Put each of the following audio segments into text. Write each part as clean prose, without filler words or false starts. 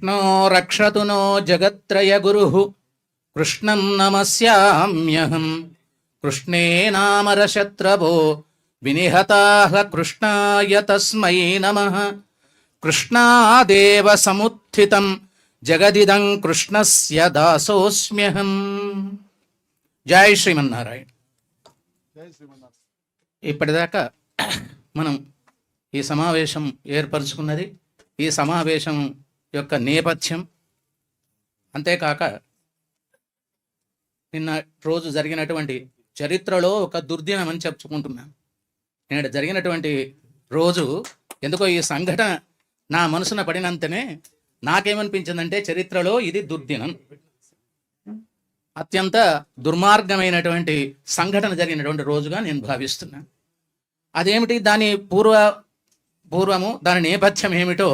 కృష్ణో రక్షతు no జగత్రయ గురుః కృష్ణం నమస్యామ్యహం. కృష్ణే నామరశత్రవో వినిహతాః కృష్ణాయ తస్మై నమః. కృష్ణాదేవ సముత్థితం జగదిదం కృష్ణస్య దాసోస్మ్యహం. జై శ్రీమన్నారాయణ. ఇప్పటిదాకా మనం ఈ సమావేశం ఏర్పరచుకున్నది, ఈ సమావేశం యొక్క నేపథ్యం, అంతేకాక నిన్న రోజు జరిగినటువంటి చరిత్రలో ఒక దుర్దినం అని చెప్పుకుంటున్నాను. నిన్న జరిగినటువంటి రోజు ఎందుకో ఈ సంఘటన నా మనసున పడినంతనే నాకేమనిపించిందంటే చరిత్రలో ఇది దుర్దినం, అత్యంత దుర్మార్గమైనటువంటి సంఘటన జరిగినటువంటి రోజుగా నేను భావిస్తున్నాను. అదేమిటి, దాని పూర్వము దాని నేపథ్యం ఏమిటో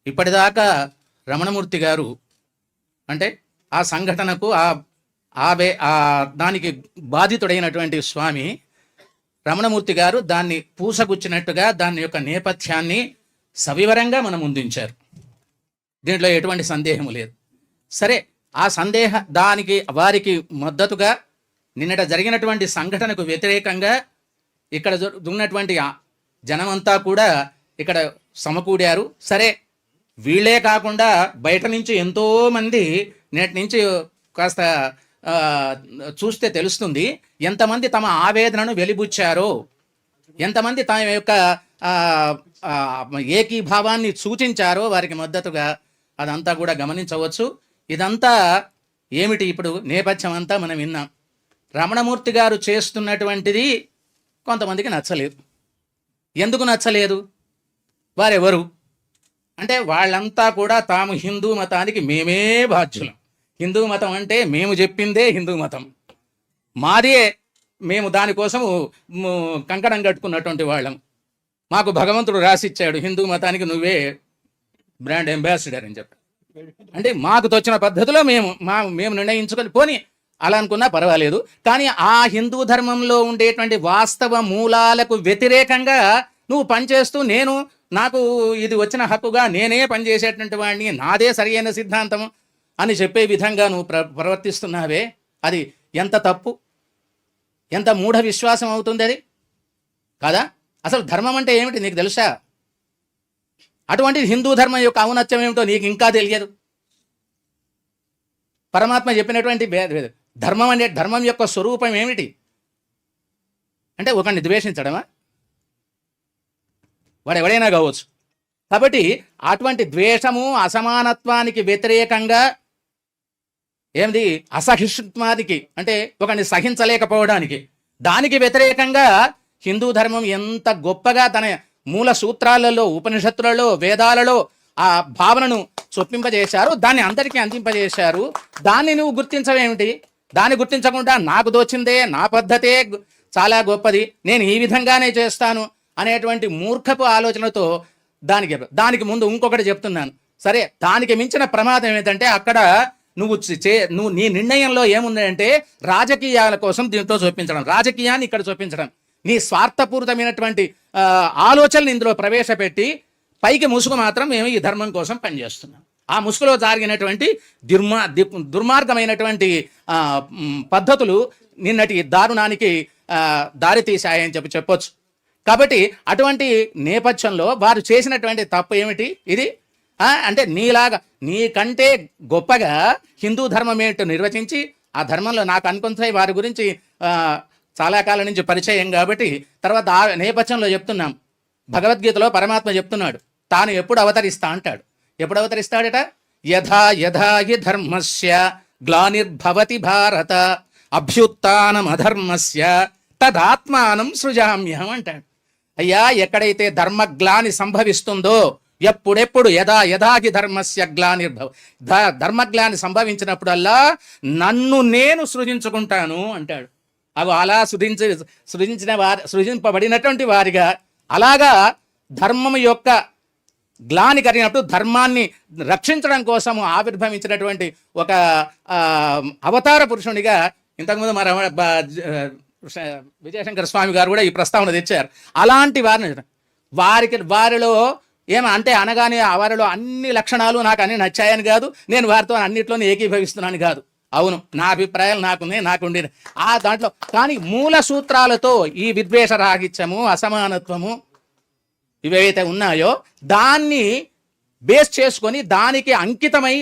ఇప్పటిదాకా రమణమూర్తి గారు, అంటే ఆ సంఘటనకు దానికి బాధితుడైనటువంటి స్వామి రమణమూర్తి గారు దాన్ని పూసగుచ్చినట్టుగా దాని యొక్క నేపథ్యాన్ని సవివరంగా మనం ముందుంచారు. దీంట్లో ఎటువంటి సందేహము లేదు. సరే, ఆ దానికి వారికి మద్దతుగా నిన్నట జరిగినటువంటి సంఘటనకు వ్యతిరేకంగా ఇక్కడ ఉన్నటువంటి జనమంతా కూడా ఇక్కడ సమకూడారు. సరే, వీళ్ళే కాకుండా బయట నుంచి ఎంతోమంది నేటి నుంచి కాస్త చూస్తే తెలుస్తుంది ఎంతమంది తమ ఆవేదనను వెలిబుచ్చారో, ఎంతమంది తమ యొక్క ఏకీభావాన్ని సూచించారో వారికి మద్దతుగా, అదంతా కూడా గమనించవచ్చు. ఇదంతా ఏమిటి, ఇప్పుడు నేపథ్యం అంతా మనం విన్నాం. రమణమూర్తి గారు చేస్తున్నటువంటిది కొంతమందికి నచ్చలేదు. ఎందుకు నచ్చలేదు? వారెవరు అంటే వాళ్ళంతా కూడా తాము హిందూ మతానికి మేమే బాధ్యులం. హిందూ మతం అంటే మేము చెప్పిందే హిందూ మతం, మాదే, మేము దానికోసము కంకణం కట్టుకున్నటువంటి వాళ్ళం. మాకు భగవంతుడు రాసిచ్చాడు హిందూ మతానికి నువ్వే బ్రాండ్ అంబాసిడర్ అని చెప్పి. అంటే మాకు తోచిన పద్ధతిలో మేము నిర్ణయించుకొని పోని అలా అనుకున్నా పర్వాలేదు. కానీ ఆ హిందూ ధర్మంలో ఉండేటువంటి వాస్తవ మూలాలకు వ్యతిరేకంగా నువ్వు పనిచేస్తూ నాకు ఇది వచ్చిన హక్కుగా నేనే పనిచేసేటువంటి వాడిని, నాదే సరియైన సిద్ధాంతం అని చెప్పే విధంగా నువ్వు ప్రవర్తిస్తున్నావే, అది ఎంత తప్పు, ఎంత మూఢ విశ్వాసం అవుతుంది అది కదా. అసలు ధర్మం అంటే ఏమిటి నీకు తెలుసా? అటువంటి హిందూ ధర్మం యొక్క ఔన్నత్యం ఏమిటో నీకు ఇంకా తెలియదు. పరమాత్మ చెప్పినటువంటి ధర్మం అంటే, ధర్మం యొక్క స్వరూపం ఏమిటి అంటే ఒకరిని ద్వేషించడమా? వాడు ఎవడైనా కావచ్చు. కాబట్టి అటువంటి ద్వేషము, అసమానత్వానికి వ్యతిరేకంగా ఏమిటి, అసహిష్ణుత్వానికి అంటే ఒకరిని సహించలేకపోవడానికి, దానికి వ్యతిరేకంగా హిందూ ధర్మం ఎంత గొప్పగా తన మూల సూత్రాలలో, ఉపనిషత్తులలో, వేదాలలో ఆ భావనను చొప్పింపజేశారు, దాన్ని అందరికీ అందింపజేశారు. దాన్ని నువ్వు గుర్తించవేమిటి? దాన్ని గుర్తించకుండా నాకు దోచిందే, నా పద్ధతే చాలా గొప్పది, నేను ఈ విధంగానే చేస్తాను అనేటువంటి మూర్ఖపు ఆలోచనతో దానికి ముందు ఇంకొకటి చెప్తున్నాను. సరే, దానికి మించిన ప్రమాదం ఏంటంటే అక్కడ నువ్వు నీ నిర్ణయంలో ఏముందంటే రాజకీయాల కోసం దీంతో చూపించడం, రాజకీయాన్ని ఇక్కడ చూపించడం, నీ స్వార్థపూరితమైనటువంటి ఆలోచనలు ఇందులో ప్రవేశపెట్టి పైకి ముసుగు మాత్రం మేము ఈ ధర్మం కోసం పనిచేస్తున్నాం. ఆ ముసుగులో జరిగినటువంటి దుర్మార్గమైనటువంటి పద్ధతులు నిన్నటి దారుణానికి దారితీశాయని చెప్పొచ్చు. కాబట్టి అటువంటి నేపథ్యంలో వారు చేసినటువంటి తప్పు ఏమిటి ఇది అంటే, నీకంటే గొప్పగా హిందూ ధర్మం ఏంటో నిర్వచించి, ఆ ధర్మంలో నాకు అనుకుంటాయి వారి గురించి చాలా కాలం నుంచి పరిచయం కాబట్టి, తర్వాత ఆ నేపథ్యంలో చెప్తున్నాం. భగవద్గీతలో పరమాత్మ చెప్తున్నాడు, తాను ఎప్పుడు అవతరిస్తా అంటాడు. ఎప్పుడు అవతరిస్తాడట? యథా యథా హి ధర్మస్య గ్లానిర్భవతి భారత అభ్యుత్థానం అధర్మస్య తదాత్మానం సృజామ్యహం అంటాడు. అయ్యా, ఎక్కడైతే ధర్మగ్లాని సంభవిస్తుందో, ఎప్పుడెప్పుడు యథా యథాకి ధర్మస్య గ్లానిర్భవ, ధర్మగ్లాని సంభవించినప్పుడల్లా నన్ను నేను సృజించుకుంటాను అంటాడు. అవి అలా సృజింపబడినటువంటి వారిగా, అలాగా ధర్మం యొక్క గ్లాని కలిగినప్పుడు ధర్మాన్ని రక్షించడం కోసము ఆవిర్భవించినటువంటి ఒక అవతార పురుషునిగా ఇంతకుముందు మన విజయశంకర స్వామి గారు కూడా ఈ ప్రస్తావన తెచ్చారు. అలాంటి వారిలో అంటే అనగానే వారిలో అన్ని లక్షణాలు నాకు అన్ని నచ్చాయని కాదు, నేను వారితో అన్నిట్లోనే ఏకీభవిస్తున్నాను కాదు. అవును, నా అభిప్రాయాలు నాకుండే దాంట్లో. కానీ మూల సూత్రాలతో ఈ విద్వేష రాహిత్యము, అసమానత్వము ఇవైతే ఉన్నాయో దాన్ని బేస్ చేసుకొని దానికి అంకితమై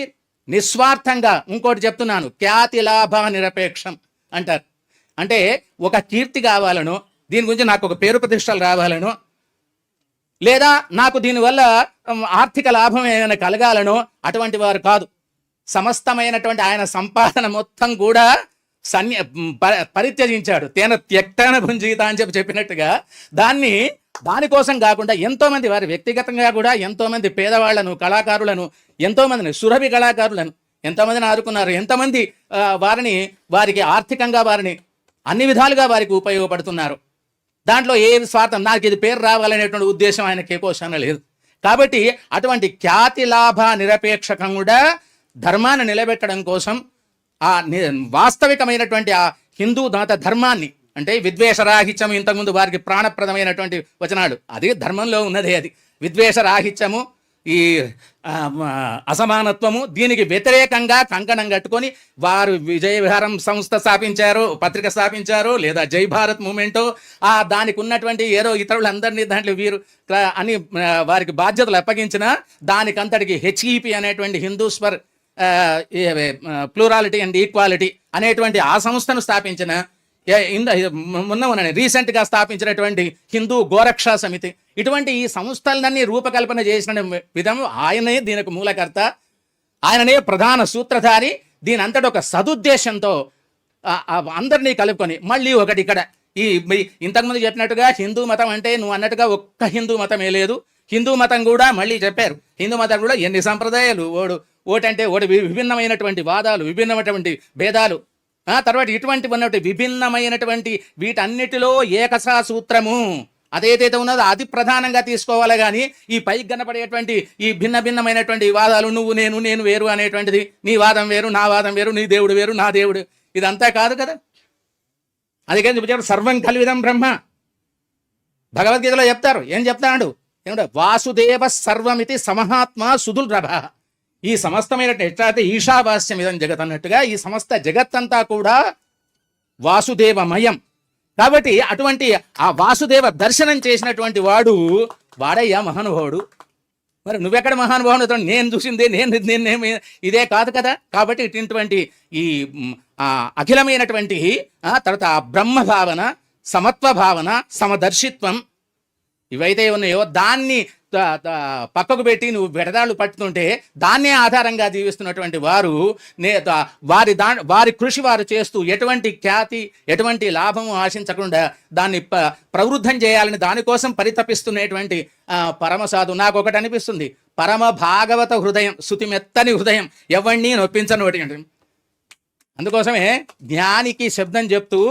నిస్వార్థంగా, ఇంకోటి చెప్తున్నాను, ఖ్యాతి లాభ నిరపేక్షం అంటారు. అంటే ఒక కీర్తి కావాలనో, దీని గురించి నాకు ఒక పేరు ప్రతిష్టలు రావాలనో, లేదా నాకు దీనివల్ల ఆర్థిక లాభం ఏమైనా కలగాలనో అటువంటి వారు కాదు. సమస్తమైనటువంటి ఆయన సంపాదన మొత్తం కూడా పరిత్యజించాడు. తేన త్యక్తాన భుంజీత అని చెప్పినట్టుగా దానికోసం కాకుండా ఎంతోమంది వారి వ్యక్తిగతంగా కూడా ఎంతోమంది పేదవాళ్లను, కళాకారులను, ఎంతోమందిని, సురభి కళాకారులను ఎంతోమందిని ఆదుకున్నారు. ఎంతమంది వారికి ఆర్థికంగా వారిని అన్ని విధాలుగా వారికి ఉపయోగపడుతున్నారు. దాంట్లో ఏ స్వార్థం, నాకు ఇది పేరు రావాలనేటువంటి ఉద్దేశం ఆయనకి ఏ కోశాన లేదు. కాబట్టి అటువంటి ఖ్యాతి లాభ నిరపేక్షకం కూడా ధర్మాన్ని నిలబెట్టడం కోసం ఆ వాస్తవికమైనటువంటి ఆ హిందూ ధర్మాన్ని, అంటే విద్వేషరాహిత్యము, ఇంతకుముందు వారికి ప్రాణప్రదమైనటువంటి వచనాలు, అది ధర్మంలో ఉన్నదే. అది విద్వేషరాహిత్యము, ఈ అసమానత్వము, దీనికి వ్యతిరేకంగా కంకణం కట్టుకొని వారు విజయవిహారం సంస్థ స్థాపించారు, పత్రిక స్థాపించారు, లేదా జై భారత్ మూమెంటో దానికి ఉన్నటువంటి ఏదో ఇతరులందరినీ దాంట్లో వీరు అని వారికి బాధ్యతలు అప్పగించిన దానికంతటికి HEP అనేటువంటి Hindus for plurality and equality అనేటువంటి ఆ సంస్థను స్థాపించిన, మొన్న రీసెంట్గా స్థాపించినటువంటి హిందూ గోరక్షా సమితి, ఇటువంటి ఈ సంస్థలన్నీ రూపకల్పన చేసిన విధం ఆయనే దీనికి మూలకర్త, ఆయననే ప్రధాన సూత్రధారి. దీని అంతటి ఒక సదుద్దేశంతో అందరినీ కలుపుకొని మళ్ళీ ఒకటి ఇక్కడ ఇంతకుముందు చెప్పినట్టుగా హిందూ మతం అంటే నువ్వు అన్నట్టుగా ఒక్క హిందూ మతమే లేదు. హిందూ మతం కూడా మళ్ళీ చెప్పారు, హిందూ మతం కూడా ఎన్ని సంప్రదాయాలు, ఓటంటే విభిన్నమైనటువంటి వాదాలు, విభిన్నమైనటువంటి భేదాలు, తర్వాత ఇటువంటి ఉన్నటువంటి విభిన్నమైనటువంటి వీటన్నిటిలో ఏకసా సూత్రము అదేదైతే ఉన్నదో అది ప్రధానంగా తీసుకోవాలి. కానీ ఈ పైకి కనపడేటువంటి ఈ భిన్నమైనటువంటి వాదాలు, నువ్వు నేను వేరు అనేటువంటిది, నీ వాదం వేరు, నా వాదం వేరు, నీ దేవుడు వేరు, నా దేవుడు, ఇదంతా కాదు కదా. అందుకని చెప్పారు సర్వం కల్విదం బ్రహ్మ. భగవద్గీతలో చెప్తారు, ఏం చెప్తాడు, వాసుదేవ సర్వమితి సమహాత్మ సుదుర్లభ. ఈ సమస్తమైనటువంటి ఎట్లయితే ఈశావాస్యం ఇదం జగత్ అన్నట్టుగా ఈ సమస్త జగత్తంతా కూడా వాసుదేవమయం. కాబట్టి అటువంటి ఆ వాసుదేవ దర్శనం చేసినటువంటి వాడయ్యా మహానుభావుడు. మరి నువ్వెక్కడ మహానుభావుడు? నేను చూసిందే నేను ఇదే కాదు కదా. కాబట్టి ఇటువంటి ఈ అఖిలమైనటువంటి తర్వాత బ్రహ్మ భావన, సమత్వ భావన, సమదర్శిత్వం ఇవైతే ఉన్నాయో దాన్ని పక్కకు పెట్టి నువ్వు బెడదాళ్ళు పట్టుతుంటే దాన్నే ఆధారంగా జీవిస్తున్నటువంటి వారు వారి కృషి వారు చేస్తూ ఎటువంటి ఖ్యాతి, ఎటువంటి లాభము ఆశించకుండా దాన్ని ప్రవృద్ధం చేయాలని దానికోసం పరితపిస్తున్నటువంటి పరమసాధు. నాకు ఒకటి అనిపిస్తుంది, పరమ భాగవత హృదయం, శృతిమెత్తని హృదయం, ఎవరిని నొప్పించనోటి. అందుకోసమే జ్ఞానికి శబ్దం చెప్తూ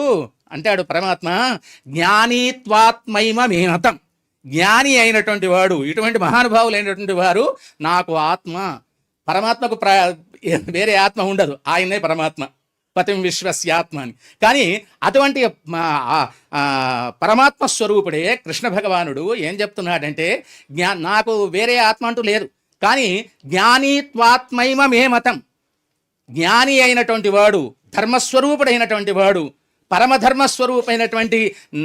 అంటాడు పరమాత్మ, జ్ఞానీత్వాత్మైమ మేమతం. జ్ఞాని అయినటువంటి వాడు, ఇటువంటి మహానుభావులు అయినటువంటి వారు, నాకు ఆత్మ, పరమాత్మకు వేరే ఆత్మ ఉండదు, ఆయనే పరమాత్మ, పతిం విశ్వస్యాత్మ అని. కానీ అటువంటి పరమాత్మ స్వరూపుడే కృష్ణ భగవానుడు ఏం చెప్తున్నాడంటే, నాకు వేరే ఆత్మ అంటూ లేదు, కానీ జ్ఞానీత్వాత్మైమ మే మతం. జ్ఞాని అయినటువంటి వాడు, ధర్మస్వరూపుడైనటువంటి వాడు, పరమధర్మస్వరూపమైనటువంటి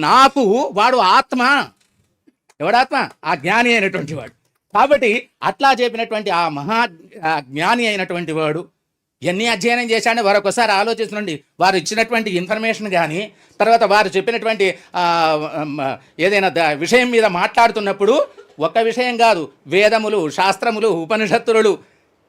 నాకు వాడు ఆత్మ. ఎవడాత్మ? ఆ జ్ఞాని అయినటువంటి వాడు. కాబట్టి అట్లా చెప్పినటువంటి ఆ జ్ఞాని అయినటువంటి వాడు ఎన్ని అధ్యయనం చేశాడని వారు ఒకసారి ఆలోచిస్తుండండి. వారు ఇచ్చినటువంటి ఇన్ఫర్మేషన్ కానీ, తర్వాత వారు చెప్పినటువంటి ఏదైనా విషయం మీద మాట్లాడుతున్నప్పుడు ఒక్క విషయం కాదు, వేదములు, శాస్త్రములు, ఉపనిషత్తులు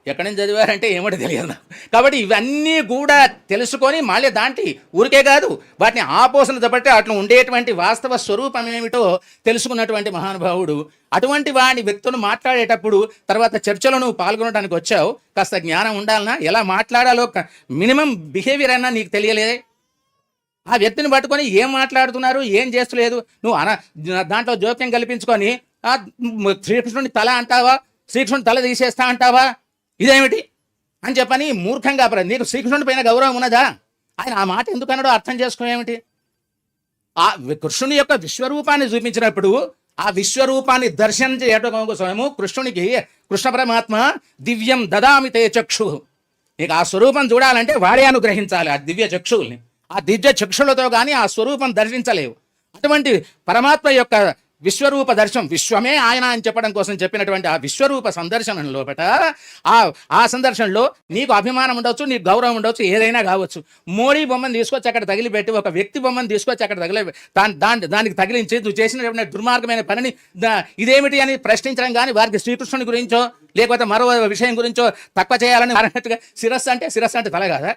ఎక్కడి నుంచి చదివారంటే ఏమిటో తెలియదు. కాబట్టి ఇవన్నీ కూడా తెలుసుకొని మళ్ళీ దాంట్లో ఊరికే కాదు, వాటిని ఆపోసన బట్టి అట్లా ఉండేటువంటి వాస్తవ స్వరూపం ఏమిటో తెలుసుకున్నటువంటి మహానుభావుడు. అటువంటి వాడి వ్యక్తులు మాట్లాడేటప్పుడు తర్వాత చర్చలో నువ్వు పాల్గొనడానికి వచ్చావు, కాస్త జ్ఞానం ఉండాలన్నా, ఎలా మాట్లాడాలో మినిమం బిహేవియర్ అన్నా నీకు తెలియలేదే. ఆ వ్యక్తిని పట్టుకొని ఏం మాట్లాడుతున్నారు, ఏం చేస్తలేదు, నువ్వు దాంట్లో జోక్యం కల్పించుకొని శ్రీకృష్ణుని తల అంటావా, శ్రీకృష్ణుని తల తీసేస్తా అంటావా, ఇదేమిటి అని చెప్పని మూర్ఖంగా నీకు శ్రీకృష్ణుడి పైన గౌరవం ఉన్నదా? ఆయన ఆ మాట ఎందుకన్నాడో అర్థం చేసుకోవేమిటి? ఆ కృష్ణుని యొక్క విశ్వరూపాన్ని చూపించినప్పుడు ఆ విశ్వరూపాన్ని దర్శనం చేయడం కోసమేమో కృష్ణునికి కృష్ణ పరమాత్మ దివ్యం దదామి తే చక్షు, ఇక ఆ స్వరూపం చూడాలంటే వాడే అనుగ్రహించాలి ఆ దివ్య చక్షువుల్ని. ఆ దివ్య చక్షులతో కానీ ఆ స్వరూపం దర్శించలేవు. అటువంటి పరమాత్మ యొక్క విశ్వరూప దర్శనం, విశ్వమే ఆయన అని చెప్పడం కోసం చెప్పినటువంటి ఆ విశ్వరూప సందర్శనం లోపట ఆ సందర్శనలో నీకు అభిమానం ఉండొచ్చు, నీకు గౌరవం ఉండొచ్చు, ఏదైనా కావచ్చు. మోడీ బొమ్మను తీసుకొచ్చి అక్కడ తగిలిపెట్టి, ఒక వ్యక్తి బొమ్మను తీసుకొచ్చి అక్కడ దానికి తగిలించి నువ్వు చేసినటువంటి దుర్మార్గమైన పనిని ఇదేమిటి అని ప్రశ్నించడం కానీ, వారికి శ్రీకృష్ణుని గురించో లేకపోతే మరో విషయం గురించో తక్కువ చేయాలని అన్నట్టుగా శిరస్సు అంటే తల కాదా?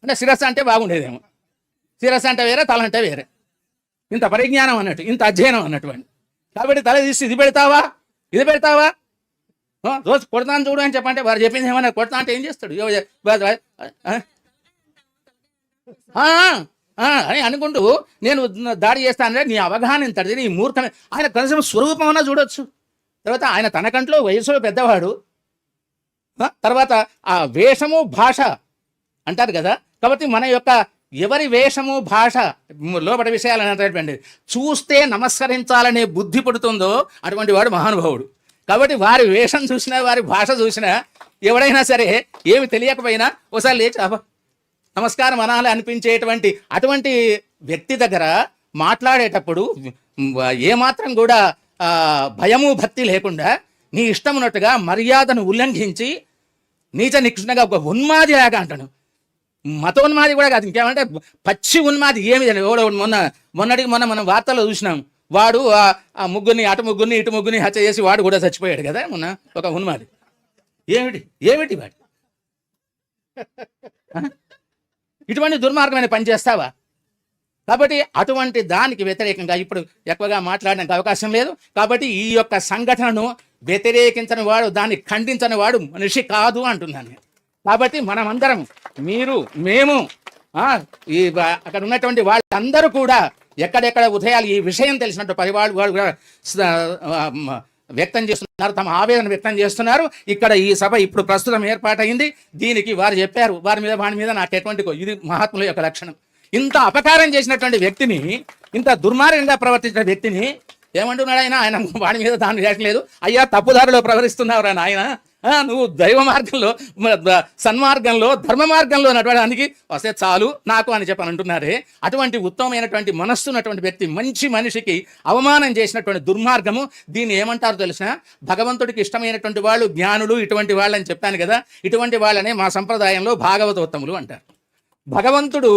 అంటే శిరస్సు అంటే బాగుండేదేమో. శిరస్సు అంటే వేరే, తల అంటే వేరే. ఇంత పరిజ్ఞానం అన్నట్టు, ఇంత అధ్యయనం అన్నటువంటి. కాబట్టి తల తీసి ఇది పెడతావా రోజు కొడతాను చూడు అని చెప్పంటే వారు చెప్పింది ఏమన్నా కొడతా అంటే ఏం చేస్తాడు అని అనుకుంటూ నేను దాడి చేస్తానంటే నీ అవగాహన ఇంతది, నీ మూర్ఖమే. ఆయన కనీసం స్వరూపం అన్నా చూడొచ్చు. తర్వాత ఆయన తన కంట్లో వయసులో పెద్దవాడు, తర్వాత ఆ వేషము భాష అంటారు కదా. కాబట్టి మన యొక్క ఎవరి వేషము భాష లోపల విషయాలు అనేటటువంటి చూస్తే నమస్కరించాలనే బుద్ధి పుడుతుందో అటువంటి వాడు మహానుభావుడు. కాబట్టి వారి వేషం చూసినా వారి భాష చూసినా ఎవడైనా సరే ఏమి తెలియకపోయినా ఒకసారి లేచి నమస్కారం అనాలి అనిపించేటువంటి అటువంటి వ్యక్తి దగ్గర మాట్లాడేటప్పుడు ఏమాత్రం కూడా భయము భక్తి లేకుండా నీ ఇష్టమున్నట్టుగా మర్యాదను ఉల్లంఘించి నీచ నికృష్ణగా ఒక ఉన్మాది లాగా అంటాను. మతోన్మాది కూడా కాదు, ఇంకేమంటే పచ్చి ఉన్మాది. ఏమి మొన్నటికి మనం వార్తల్లో చూసినాం. వాడు ఆ ముగ్గురిని అటు ముగ్గురిని ఇటు ముగ్గురిని హత్య చేసి వాడు కూడా చచ్చిపోయాడు కదా మొన్న, ఒక ఉన్మాది. ఏమిటి వాడు ఇటువంటి దుర్మార్గమైన పని చేస్తావా? కాబట్టి అటువంటి దానికి వ్యతిరేకంగా ఇప్పుడు ఎక్కువగా మాట్లాడడానికి అవకాశం లేదు. కాబట్టి ఈ యొక్క సంఘటనను వ్యతిరేకించని వాడు, దాన్ని ఖండించని వాడు మనిషి కాదు అంటున్నాను. కాబట్టి మనమందరం, మీరు మేము ఈ అక్కడ ఉన్నటువంటి వాళ్ళందరూ కూడా ఎక్కడెక్కడ ఉదయాలు ఈ విషయం తెలిసినట్టు పరివాళ్ళు వాళ్ళు కూడా వ్యక్తం చేస్తున్నారు, తమ ఆవేదన వ్యక్తం చేస్తున్నారు. ఇక్కడ ఈ సభ ఇప్పుడు ప్రస్తుతం ఏర్పాటైంది. దీనికి వారు చెప్పారు, వారి మీద నాకు ఎటువంటి, ఇది మహాత్ముల యొక్క లక్షణం. ఇంత అపకారం చేసినటువంటి వ్యక్తిని, ఇంత దుర్మార్గంగా ప్రవర్తించిన వ్యక్తిని ఏమంటున్నాడు ఆయన వాడి మీద దాన్ని చేయట్లేదు. అయ్యా తప్పుదారిలో ప్రవహిస్తున్నావు రా నాయన, నువ్వు దైవ మార్గంలో, సన్మార్గంలో, ధర్మ మార్గంలో నడవడానికి వస్తే చాలు నాకు అని చెప్పని అంటున్నారే. అటువంటి ఉత్తమమైనటువంటి మనస్సు ఉన్నటువంటి వ్యక్తి, మంచి మనిషికి అవమానం చేసినటువంటి దుర్మార్గము, దీన్ని ఏమంటారు తెలిసిన? భగవంతుడికి ఇష్టమైనటువంటి వాళ్ళు జ్ఞానులు, ఇటువంటి వాళ్ళని చెప్పాను కదా. ఇటువంటి వాళ్ళనే మా సంప్రదాయంలో భాగవతోత్తములు అంటారు. భగవంతుడు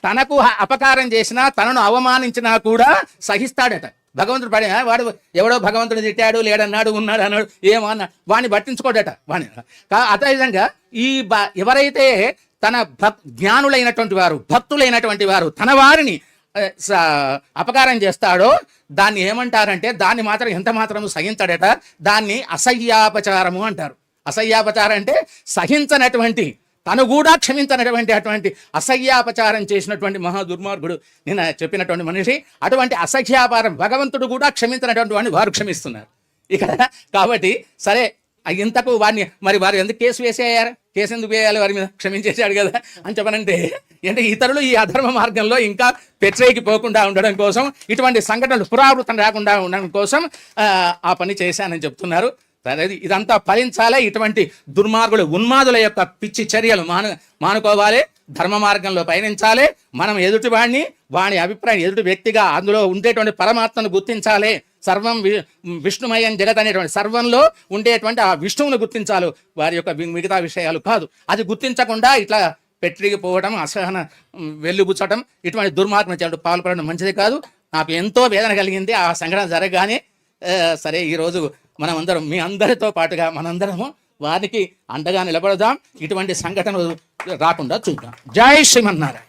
తనకు అపకారం చేసినా, తనను అవమానించినా కూడా సహిస్తాడట. భగవంతుడు వాడు ఎవడో భగవంతుడు తిట్టాడు, లేడన్నాడు, ఉన్నాడు అన్నాడు, ఏమో అన్నాడు, వాడిని పట్టించుకోడట. వాడిని అదేవిధంగా ఎవరైతే తన జ్ఞానులైనటువంటి వారు, భక్తులైనటువంటి వారు తన వారిని అపకారం చేస్తాడో దాన్ని ఏమంటారంటే, దాన్ని మాత్రం ఎంత మాత్రము సహించడట. దాన్ని అసహ్యాపచారము అంటారు. అసహ్యాపచారం అంటే సహించనటువంటి, తను కూడా క్షమించనటువంటి అటువంటి అసహ్యాపచారం చేసినటువంటి మహా దుర్మార్గుడు నేను చెప్పినటువంటి మనిషి. అటువంటి అసహ్యాపారం భగవంతుడు కూడా క్షమించినటువంటి వాడిని వారు క్షమిస్తున్నారు ఇక్కడ. కాబట్టి సరే, ఇంతకు వారు ఎందుకు కేసు వేసేయారు? కేసు ఎందుకు వేయాలి? వారి మీద క్షమించేశాడు కదా అని చెప్పనంటే, అంటే ఇతరులు ఈ అధర్మ మార్గంలో ఇంకా పెట్రేకి పోకుండా ఉండడం కోసం, ఇటువంటి సంఘటనలు పురావృతం రాకుండా ఉండడం కోసం ఆ పని చేశానని చెప్తున్నారు. ఇదంతా ఫలించాలి. ఇటువంటి దుర్మార్గులు, ఉన్మాదుల యొక్క పిచ్చి చర్యలు మానుకోవాలి, ధర్మ మార్గంలో పయనించాలి. మనం ఎదుటి వాడి అభిప్రాయం, ఎదుటి వ్యక్తిగా అందులో ఉండేటువంటి పరమాత్మను గుర్తించాలి. సర్వం విష్ణుమయం జగత్ అనేటువంటి సర్వంలో ఉండేటువంటి ఆ విష్ణువును గుర్తించాలి, వారి యొక్క మిగతా విషయాలు కాదు. అది గుర్తించకుండా ఇట్లా పెట్టిపోవడం, అసహన వెల్లుబుచ్చడం, ఇటువంటి దుర్మార్గం చేయడం, పాల్పడడం మంచిది కాదు. నాకు ఎంతో వేదన కలిగింది ఆ సంఘటన జరగగానే. సరే, ఈరోజు మనమందరం, మీ అందరితో పాటుగా మనందరము వారికి అండగా నిలబడదాం, ఇటువంటి సంఘటనలు రాకుండా చూద్దాం. జై శ్రీమన్నారాయణ.